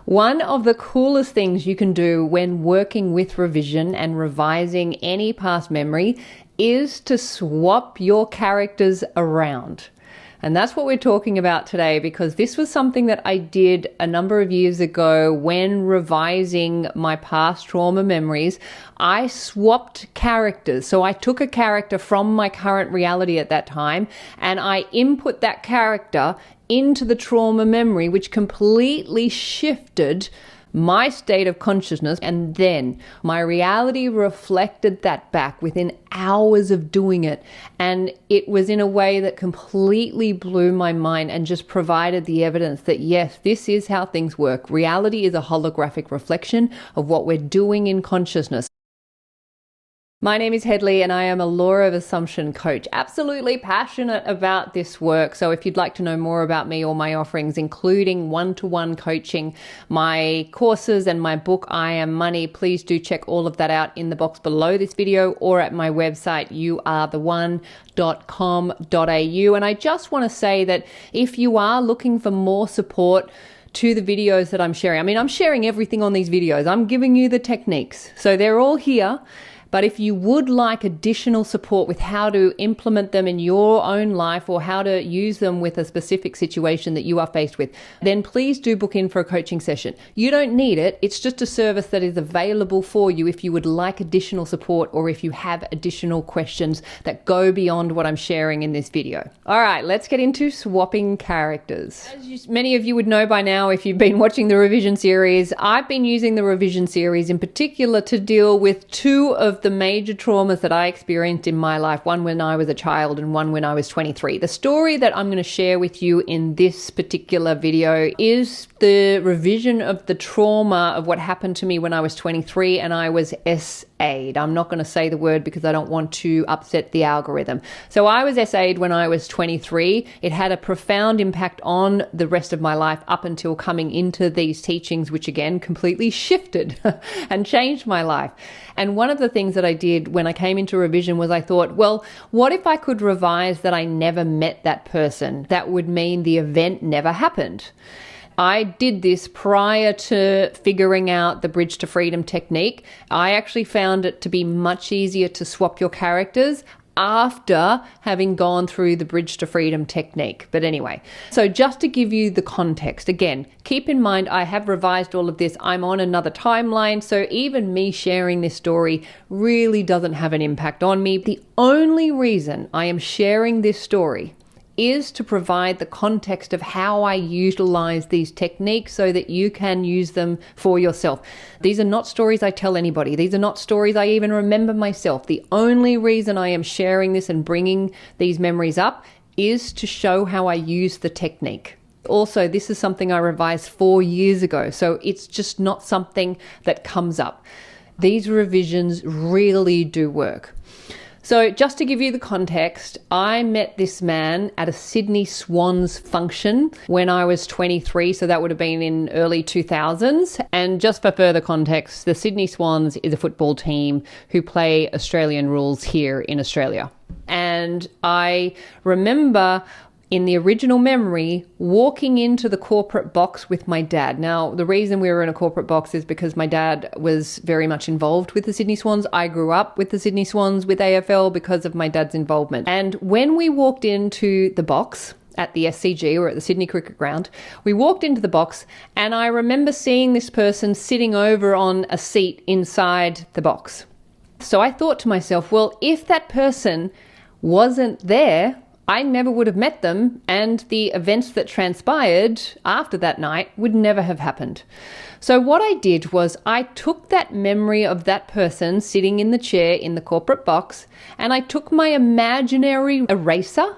One of the coolest things you can do when working with revision and revising any past memory is to swap your characters around. And that's what we're talking about today, because this was something that I did a number of years ago when revising my past trauma memories. I swapped characters. So I took a character from my current reality at that time and I input that character into the trauma memory, which completely shifted my state of consciousness, and then my reality reflected that back within hours of doing it. And it was in a way that completely blew my mind and just provided the evidence that yes, this is how things work. Reality is a holographic reflection of what we're doing in consciousness. My name is Hedley and I am a Law of Assumption coach. Absolutely passionate about this work. So if you'd like to know more about me or my offerings, including one-to-one coaching, my courses and my book, I Am Money, please do check all of that out in the box below this video or at my website, youaretheone.com.au. And I just want to say that if you are looking for more support to the videos that I'm sharing, I'm sharing everything on these videos. I'm giving you the techniques. So they're all here. But if you would like additional support with how to implement them in your own life or how to use them with a specific situation that you are faced with, then please do book in for a coaching session. You don't need it. It's just a service that is available for you if you would like additional support or if you have additional questions that go beyond what I'm sharing in this video. All right, let's get into swapping characters. As many of you would know by now, if you've been watching the revision series, I've been using the revision series in particular to deal with two of the major traumas that I experienced in my life, one when I was a child and one when I was 23. The story that I'm going to share with you in this particular video is the revision of the trauma of what happened to me when I was 23 and I was SA'd. I'm not going to say the word because I don't want to upset the algorithm. So I was SA'd when I was 23. It had a profound impact on the rest of my life up until coming into these teachings, which again completely shifted and changed my life. And one of the things that I did when I came into revision was I thought, well, what if I could revise that I never met that person? That would mean the event never happened. I did this prior to figuring out the Bridge to Freedom technique. I actually found it to be much easier to swap your characters after having gone through the Bridge to Freedom technique. But anyway, so just to give you the context, again, keep in mind I have revised all of this. I'm on another timeline, so even me sharing this story really doesn't have an impact on me. The only reason I am sharing this story is to provide the context of how I utilize these techniques so that you can use them for yourself. These are not stories I tell anybody. These are not stories I even remember myself. The only reason I am sharing this and bringing these memories up is to show how I use the technique. Also, this is something I revised 4 years ago, so it's just not something that comes up. These revisions really do work. So just to give you the context, I met this man at a Sydney Swans function when I was 23, so that would have been in early 2000s. And just for further context, the Sydney Swans is a football team who play Australian rules here in Australia. And I remember in the original memory, walking into the corporate box with my dad. Now, the reason we were in a corporate box is because my dad was very much involved with the Sydney Swans. I grew up with the Sydney Swans with AFL because of my dad's involvement. And when we walked into the box at the SCG or at the Sydney Cricket Ground, we walked into the box and I remember seeing this person sitting over on a seat inside the box. So I thought to myself, well, if that person wasn't there, I never would have met them, and the events that transpired after that night would never have happened. So what I did was I took that memory of that person sitting in the chair in the corporate box, and I took my imaginary eraser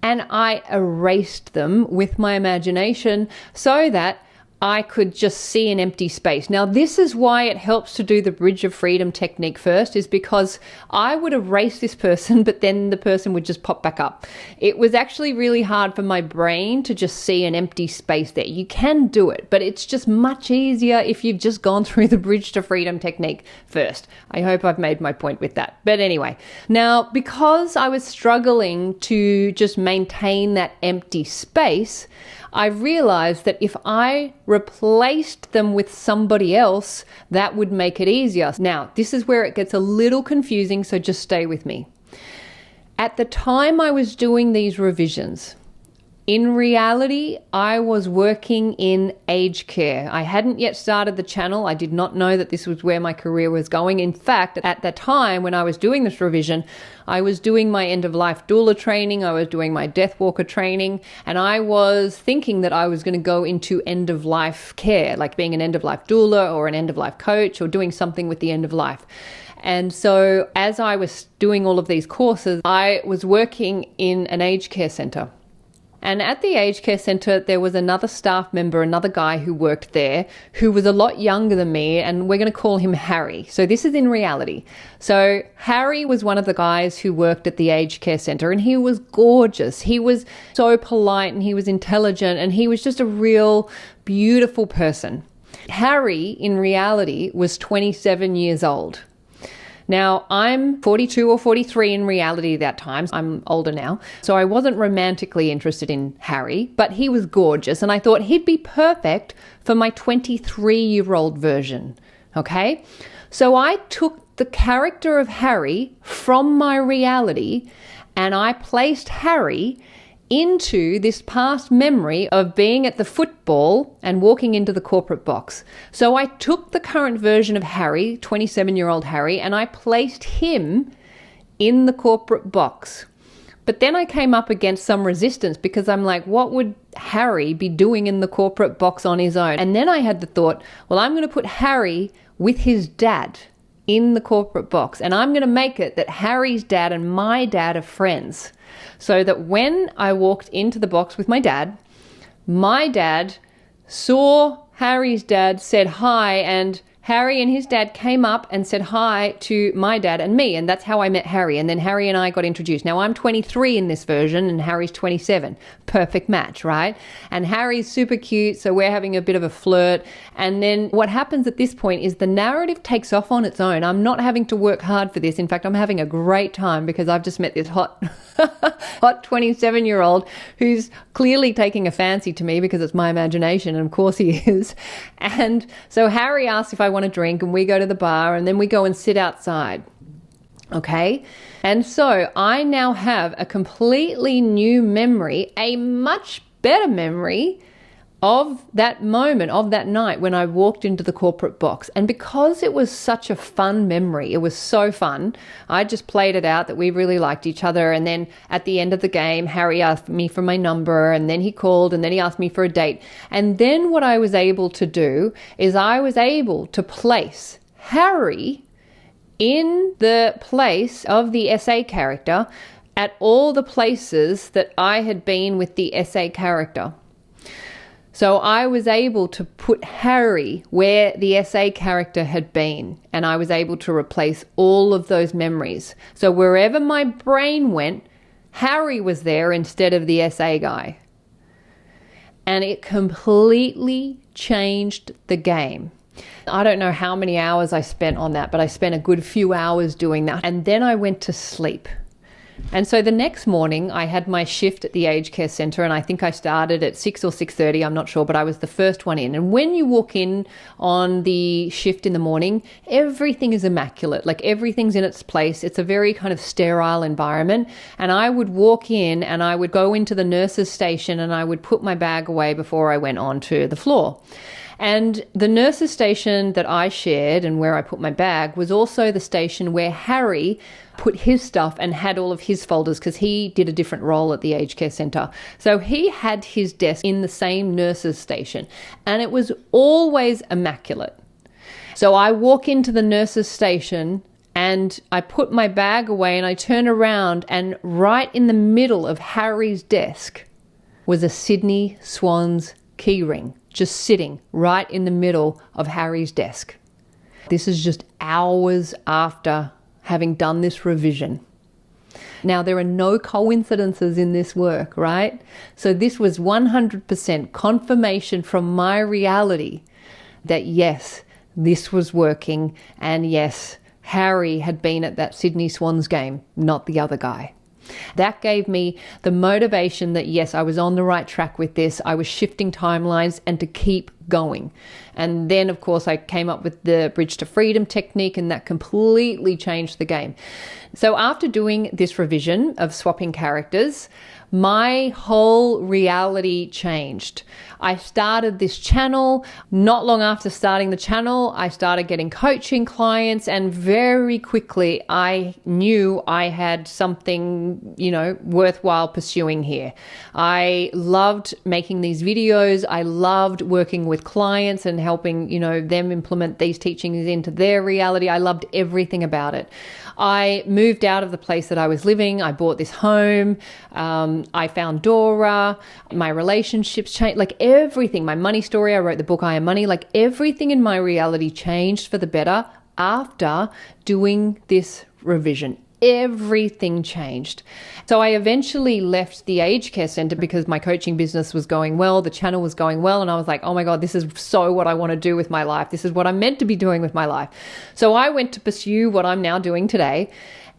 and I erased them with my imagination so that I could just see an empty space. Now, this is why it helps to do the Bridge of Freedom technique first, is because I would erase this person, but then the person would just pop back up. It was actually really hard for my brain to just see an empty space there. You can do it, but it's just much easier if you've just gone through the Bridge to Freedom technique first. I hope I've made my point with that. But anyway, now, because I was struggling to just maintain that empty space, I realized that if I replaced them with somebody else, that would make it easier. Now, this is where it gets a little confusing, so just stay with me. At the time I was doing these revisions, in reality, I was working in aged care. I hadn't yet started the channel. I did not know that this was where my career was going. In fact, at the time when I was doing this revision, I was doing my end-of-life doula training, I was doing my death walker training, and I was thinking that I was going to go into end-of-life care, like being an end-of-life doula or an end-of-life coach or doing something with the end of life. And so as I was doing all of these courses, I was working in an aged care center. And at the aged care center, there was another staff member, another guy who worked there, who was a lot younger than me, and we're going to call him Harry. So this is in reality. So Harry was one of the guys who worked at the aged care center, and he was gorgeous. He was so polite, and he was intelligent, and he was just a real beautiful person. Harry, in reality, was 27 years old. Now, I'm 42 or 43 in reality at that time. I'm older now. So I wasn't romantically interested in Harry, but he was gorgeous. And I thought he'd be perfect for my 23-year-old version. Okay? So I took the character of Harry from my reality and I placed Harry into this past memory of being at the football and walking into the corporate box. So I took the current version of Harry, 27-year-old Harry, and I placed him in the corporate box. But then I came up against some resistance because I'm like, what would Harry be doing in the corporate box on his own? And then I had the thought, well, I'm going to put Harry with his dad in the corporate box, and I'm going to make it that Harry's dad and my dad are friends. So that when I walked into the box with my dad saw Harry's dad, said hi, and Harry and his dad came up and said hi to my dad and me, and that's how I met Harry. And then Harry and I got introduced. Now, I'm 23 in this version, and Harry's 27. Perfect match, right? And Harry's super cute, so we're having a bit of a flirt. And then what happens at this point is the narrative takes off on its own. I'm not having to work hard for this. In fact, I'm having a great time because I've just met this hot 27-year-old who's clearly taking a fancy to me because it's my imagination, and of course he is. And so Harry asks if I want a drink, and we go to the bar, and then we go and sit outside. Okay? And so I now have a completely new memory, a much better memory of that moment, of that night when I walked into the corporate box. And because it was such a fun memory, it was so fun, I just played it out that we really liked each other. And then at the end of the game, Harry asked me for my number, and then he called, and then he asked me for a date. And then what I was able to do is I was able to place Harry in the place of the SA character at all the places that I had been with the SA character. So I was able to put Harry where the SA character had been, and I was able to replace all of those memories. So wherever my brain went, Harry was there instead of the SA guy. And it completely changed the game. I don't know how many hours I spent on that, but I spent a good few hours doing that. And then I went to sleep. And so the next morning I had my shift at the aged care center, and I think I started at 6 or 6:30, I'm not sure, but I was the first one in. And when you walk in on the shift in the morning, everything is immaculate, like everything's in its place. It's a very kind of sterile environment. And I would walk in and I would go into the nurse's station and I would put my bag away before I went onto the floor. And the nurse's station that I shared and where I put my bag was also the station where Harry put his stuff and had all of his folders, because he did a different role at the aged care center. So he had his desk in the same nurse's station, and it was always immaculate. So I walk into the nurse's station and I put my bag away and I turn around, and right in the middle of Harry's desk was a Sydney Swans keyring, just sitting right in the middle of Harry's desk. This is just hours after having done this revision. Now, there are no coincidences in this work, right? So this was 100% confirmation from my reality that yes, this was working, and yes, Harry had been at that Sydney Swans game, not the other guy. That gave me the motivation that, yes, I was on the right track with this. I was shifting timelines and to keep going. And then, of course, I came up with the bridge to freedom technique, and that completely changed the game. So after doing this revision of swapping characters, my whole reality changed. I started this channel. Not long after starting the channel, I started getting coaching clients, and very quickly I knew I had something, worthwhile pursuing here. I loved making these videos. I loved working with clients and helping, them implement these teachings into their reality. I loved everything about it. I moved out of the place that I was living. I bought this home. I found Dora. My relationships changed. Like everything, my money story, I wrote the book I Am Money. Like everything in my reality changed for the better after doing this revision. Everything changed. So I eventually left the aged care center because my coaching business was going well, the channel was going well, and I was like, oh my God, this is so what I want to do with my life. This is what I'm meant to be doing with my life. So I went to pursue what I'm now doing today.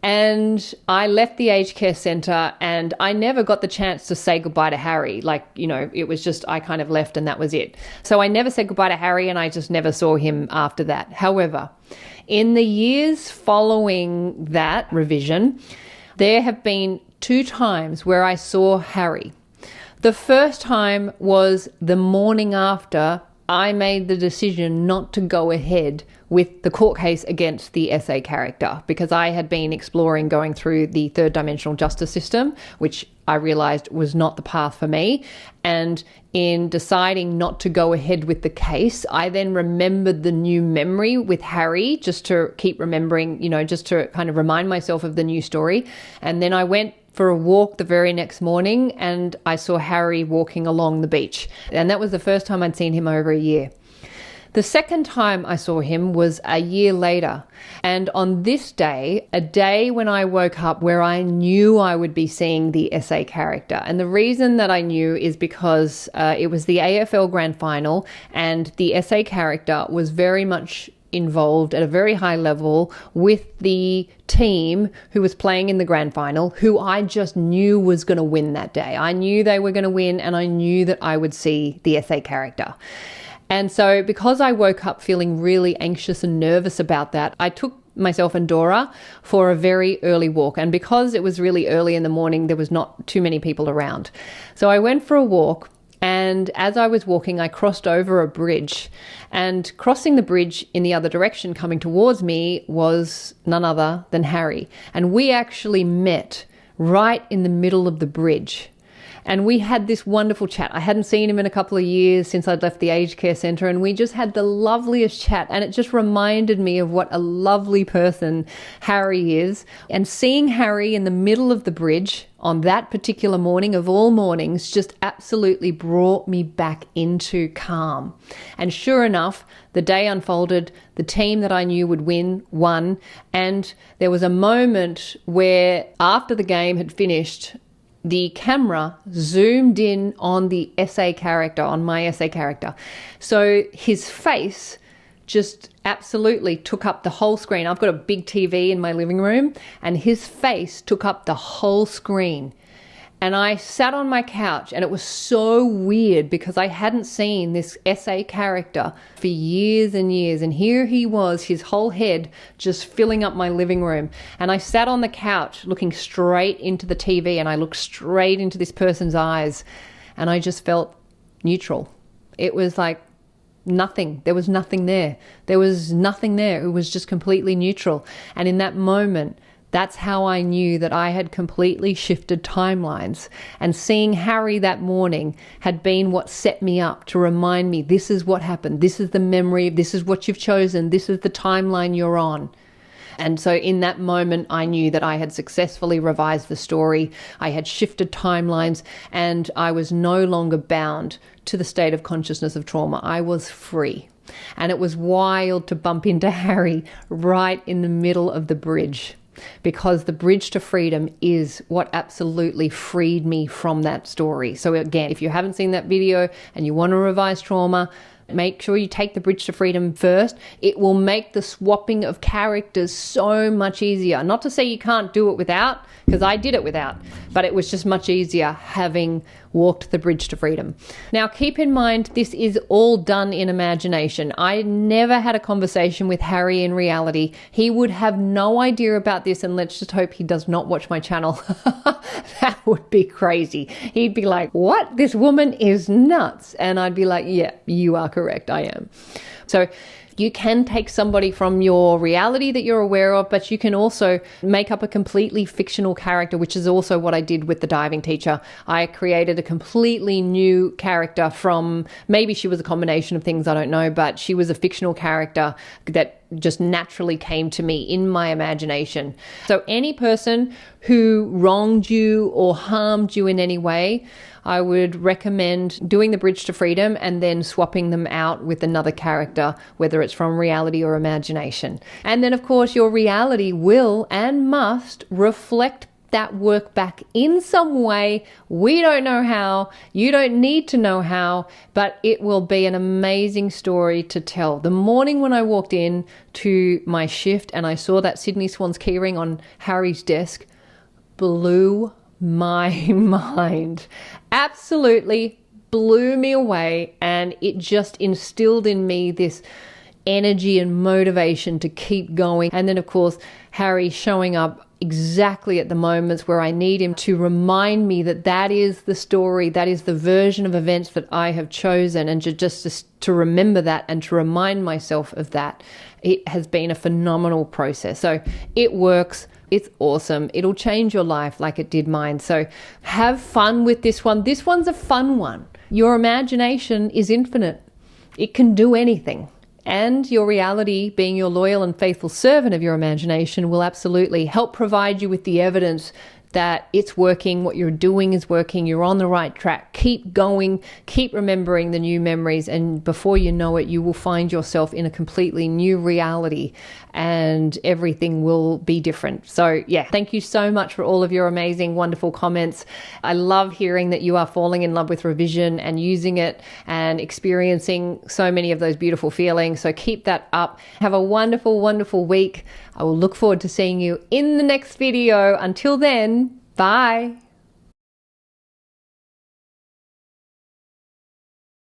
And I left the aged care center, and I never got the chance to say goodbye to Harry. It was just, I kind of left and that was it. So I never said goodbye to Harry, and I just never saw him after that. However, in the years following that revision, there have been 2 times where I saw Harry. The first time was the morning after I made the decision not to go ahead with the court case against the SA character, because I had been exploring going through the third dimensional justice system, which I realized was not the path for me. And in deciding not to go ahead with the case, I then remembered the new memory with Harry, just to keep remembering, just to kind of remind myself of the new story. And then I went for a walk the very next morning, and I saw Harry walking along the beach. And that was the first time I'd seen him over a year. The second time I saw him was a year later. And on this day, a day when I woke up where I knew I would be seeing the SA character. And the reason that I knew is because it was the AFL Grand Final, and the SA character was very much involved at a very high level with the team who was playing in the grand final, who I just knew was going to win that day. I knew they were going to win, and I knew that I would see the SA character. And so because I woke up feeling really anxious and nervous about that, I took myself and Dora for a very early walk. And because it was really early in the morning, there was not too many people around. So I went for a walk. And as I was walking, I crossed over a bridge, and crossing the bridge in the other direction coming towards me was none other than Harry. And we actually met right in the middle of the bridge. And we had this wonderful chat. I hadn't seen him in a couple of years since I'd left the aged care center, and we just had the loveliest chat. And it just reminded me of what a lovely person Harry is. And seeing Harry in the middle of the bridge on that particular morning of all mornings just absolutely brought me back into calm. And sure enough, the day unfolded. The team that I knew would win won. And there was a moment where after the game had finished, the camera zoomed in on the SA character, on my SA character. So his face just absolutely took up the whole screen. I've got a big TV in my living room, and his face took up the whole screen. And I sat on my couch, and it was so weird because I hadn't seen this SA character for years and years. And here he was, his whole head just filling up my living room. And I sat on the couch looking straight into the TV, and I looked straight into this person's eyes, and I just felt neutral. It was like nothing. There was nothing there. There was nothing there. It was just completely neutral. And in that moment, that's how I knew that I had completely shifted timelines. And seeing Harry that morning had been what set me up to remind me, this is what happened. This is the memory. This is what you've chosen. This is the timeline you're on. And so in that moment, I knew that I had successfully revised the story. I had shifted timelines, and I was no longer bound to the state of consciousness of trauma. I was free. And it was wild to bump into Harry right in the middle of the bridge, because the bridge to freedom is what absolutely freed me from that story. So again, if you haven't seen that video and you want to revise trauma, Make sure you take the bridge to freedom first. It will make the swapping of characters so much easier. Not to say you can't do it without, because I did it without, but it was just much easier having walked the bridge to freedom. Now, keep in mind, this is all done in imagination. I never had a conversation with Harry in reality. He would have no idea about this, and let's just hope he does not watch my channel. That would be crazy. He'd be like, what? This woman is nuts. And I'd be like, yeah, you are correct. I am. So you can take somebody from your reality that you're aware of, but you can also make up a completely fictional character, which is also what I did with the diving teacher. I created a completely new character from, maybe she was a combination of things, I don't know, but she was a fictional character that just naturally came to me in my imagination. So any person who wronged you or harmed you in any way, I would recommend doing the bridge to freedom and then swapping them out with another character, whether it's from reality or imagination. And then, of course, your reality will and must reflect that work back in some way. We don't know how. You don't need to know how, but it will be an amazing story to tell. The morning when I walked in to my shift and I saw that Sydney Swan's keyring on Harry's desk, blew my mind. Absolutely blew me away, and it just instilled in me this energy and motivation to keep going. And then, of course, Harry showing up exactly at the moments where I need him to remind me that that is the story, that is the version of events that I have chosen, and just to remember that and to remind myself of that. It has been a phenomenal process. So it works. It's awesome. It'll change your life like it did mine. So have fun with this one. This one's a fun one. Your imagination is infinite. It can do anything. And your reality, being your loyal and faithful servant of your imagination, will absolutely help provide you with the evidence that it's working, what you're doing is working, you're on the right track. Keep going, keep remembering the new memories, and before you know it, you will find yourself in a completely new reality and everything will be different. So yeah, thank you so much for all of your amazing, wonderful comments. I love hearing that you are falling in love with revision and using it and experiencing so many of those beautiful feelings. So keep that up. Have a wonderful, wonderful week. I will look forward to seeing you in the next video. Until then, bye.